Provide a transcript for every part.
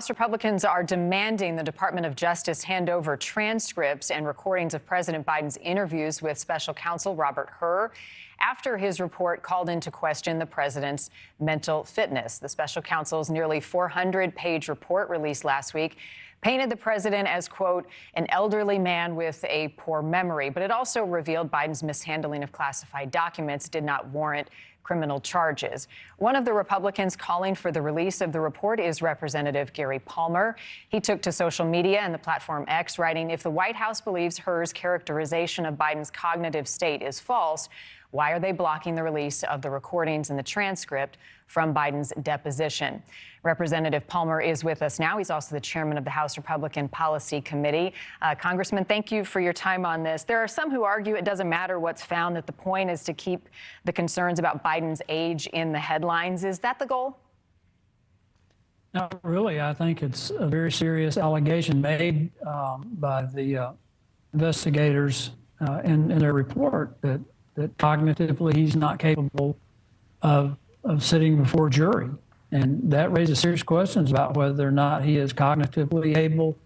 House Republicans are demanding the Department of Justice hand over transcripts and recordings of President Biden's interviews with special counsel Robert Hur after his report called into question the president's mental fitness. The special counsel's nearly 400-page report released last week painted the president as, quote, an elderly man with a poor memory. But it also revealed Biden's mishandling of classified documents did not warrant criminal charges. One of the Republicans calling for the release of the report is Representative Gary Palmer. He took to social media and the platform X, writing, if the White House believes Hur's characterization of Biden's cognitive state is false, why are they blocking the release of the recordings and the transcript from Biden's deposition? Representative Palmer is with us now. He's also the chairman of the House Republican Policy Committee. Congressman, thank you for your time on this. There are some who argue it doesn't matter what's found, that the point is to keep the concerns about Biden's age in the headlines. Is that the goal? Not really. I think it's a very serious allegation made by the investigators in their report that cognitively he's not capable of sitting before a jury. And that raises serious questions about whether or not he is cognitively able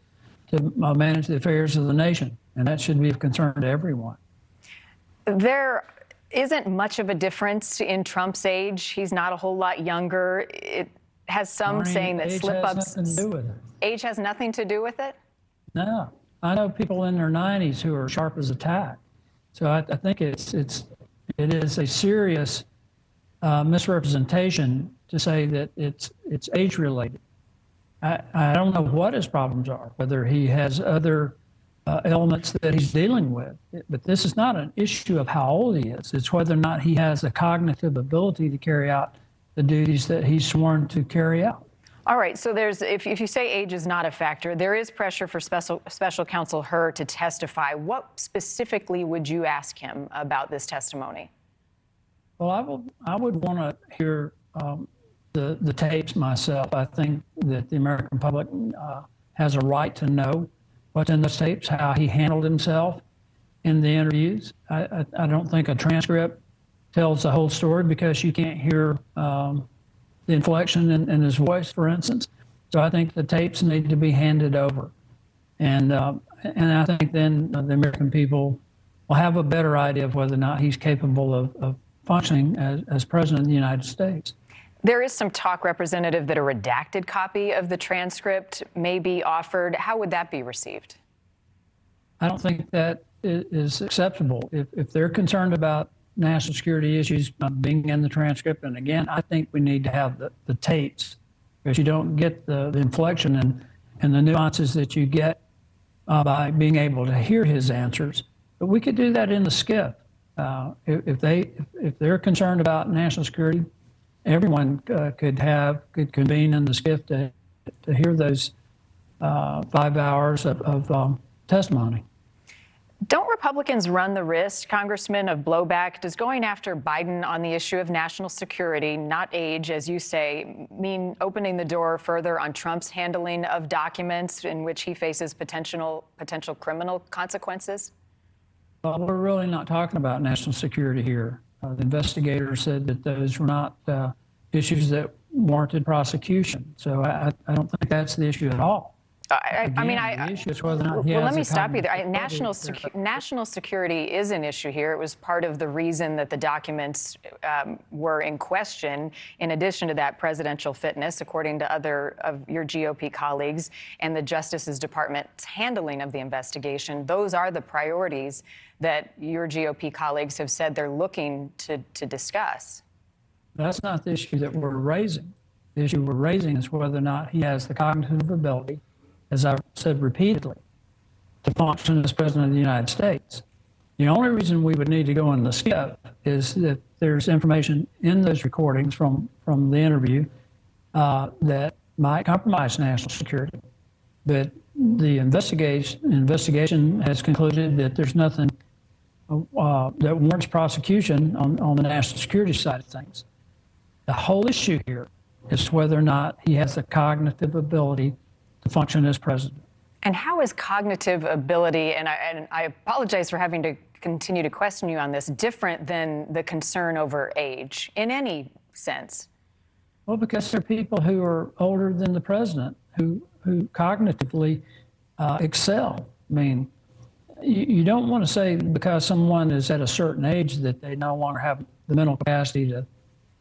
to manage the affairs of the nation. And that should be of concern to everyone. There isn't much of a difference in Trump's age. He's not a whole lot younger. It has some saying that slip-ups. Age has nothing to do with it? No. I know people in their 90s who are sharp as a tack. So I think it is a serious misrepresentation to say that it's age related. I don't know what his problems are, whether he has other elements that he's dealing with, but this is not an issue of how old he is. It's whether or not he has a cognitive ability to carry out the duties that he's sworn to carry out. All right, so if you say age is not a factor, there is pressure for special counsel Hur to testify. What specifically would you ask him about this testimony? Well, I would want to hear the tapes myself. I think that the American public has a right to know what's in those tapes, how he handled himself in the interviews. I don't think a transcript tells the whole story because you can't hear the inflection in his voice, for instance. So I think the tapes need to be handed over. And I think then the American people will have a better idea of whether or not he's capable of functioning as president of the United States. There is some talk, Representative, that a redacted copy of the transcript may be offered. How would that be received? I don't think that is acceptable. If they're concerned about national security issues being in the transcript, and again, I think we need to have the tapes, because you don't get the inflection and the nuances that you get by being able to hear his answers. But we could do that in the SCIF. If they're concerned about national security, everyone could convene in the SCIF to hear those 5 hours of testimony. Don't Republicans run the risk, Congressman, of blowback? Does going after Biden on the issue of national security, not age, as you say, mean opening the door further on Trump's handling of documents in which he faces potential criminal consequences? Well, we're really not talking about national security here. The investigators said that those were not issues that warranted prosecution. So I don't think that's the issue at all. The issue is whether or not let me stop you there. National security is an issue here. It was part of the reason that the documents were in question. In addition to that, presidential fitness, according to other of your GOP colleagues, and the Justice Department's handling of the investigation. Those are the priorities that your GOP colleagues have said they're looking to discuss. That's not the issue that we're raising. The issue we're raising is whether or not he has the cognitive ability, as I've said repeatedly, to function as president of the United States. The only reason we would need to go in the SCIF is that there's information in those recordings from the interview that might compromise national security. But the investigation has concluded that there's nothing that warrants prosecution on the national security side of things. The whole issue here is whether or not he has the cognitive ability to function as president. And how is cognitive ability, and I apologize for having to continue to question you on this, different than the concern over age in any sense? Well, because there are people who are older than the president who cognitively excel. I mean, you don't want to say because someone is at a certain age that they no longer have the mental capacity to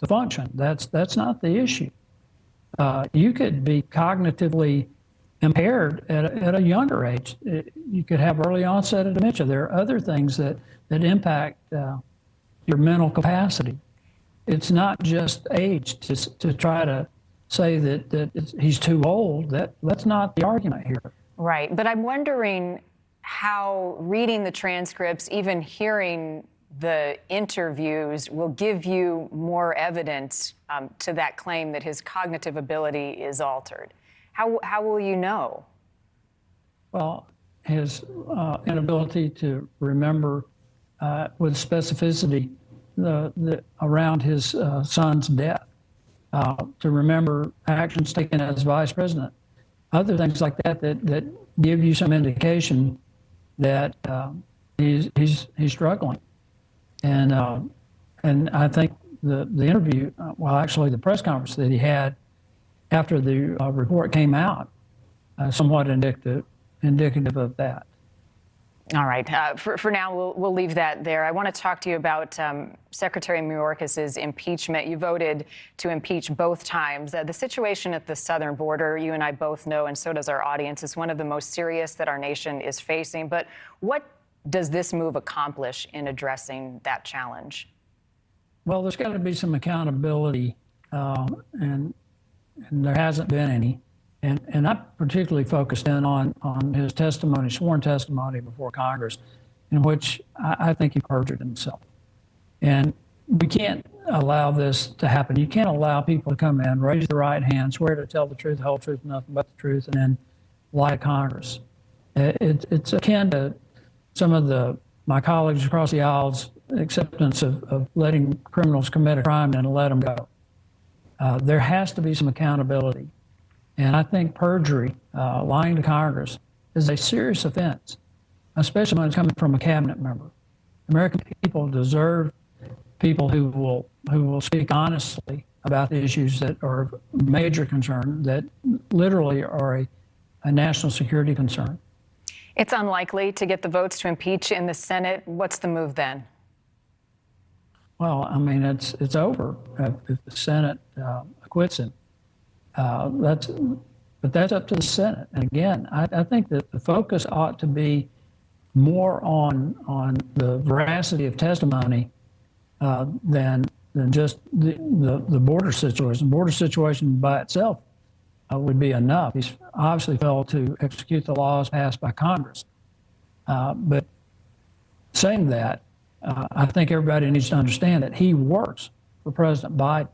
function. That's not the issue. You could be cognitively impaired at a younger age. You could have early onset of dementia. There are other things that impact your mental capacity. It's not just age to try to say that he's too old. That's not the argument here. Right. But I'm wondering how reading the transcripts, even hearing the interviews, will give you more evidence to that claim that his cognitive ability is altered. How will you know? Well, his inability to remember with specificity around his son's death, to remember actions taken as vice president, other things like that give you some indication that he's struggling. And I think the interview, well, actually the press conference that he had after the report came out, somewhat indicative of that. All right. For now, we'll leave that there. I want to talk to you about Secretary Mayorkas' impeachment. You voted to impeach both times. The situation at the southern border, you and I both know, and so does our audience, is one of the most serious that our nation is facing. But what does this move accomplish in addressing that challenge? Well, there's got to be some accountability, and there hasn't been any. And I particularly focused in on his testimony, sworn testimony before Congress, in which I think he perjured himself. And we can't allow this to happen. You can't allow people to come in, raise their right hand, swear to tell the truth, the whole truth, nothing but the truth, and then lie to Congress. It's akin to some of my colleagues across the aisle's acceptance of letting criminals commit a crime and let them go. There has to be some accountability. And I think perjury, lying to Congress, is a serious offense, especially when it's coming from a cabinet member. American people deserve people who will speak honestly about the issues that are of major concern, that literally are a national security concern. It's unlikely to get the votes to impeach in the Senate. What's the move then? Well, I mean, it's over if the Senate acquits him. But that's up to the Senate. And again, I think that the focus ought to be more on the veracity of testimony than just the border situation. Border situation by itself would be enough. He's obviously failed to execute the laws passed by Congress. But saying that, I think everybody needs to understand that he works for President Biden,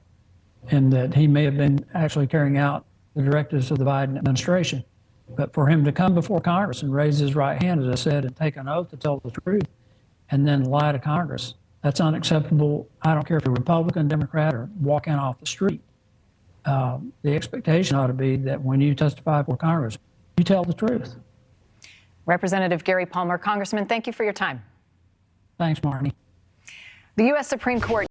and that he may have been actually carrying out the directives of the Biden administration. But for him to come before Congress and raise his right hand, as I said, and take an oath to tell the truth, and then lie to Congress, that's unacceptable. I don't care if you're Republican, Democrat, or walking off the street. The expectation ought to be that when you testify before Congress, you tell the truth. Representative Gary Palmer. Congressman, thank you for your time. Thanks, Marnie. The U.S. Supreme Court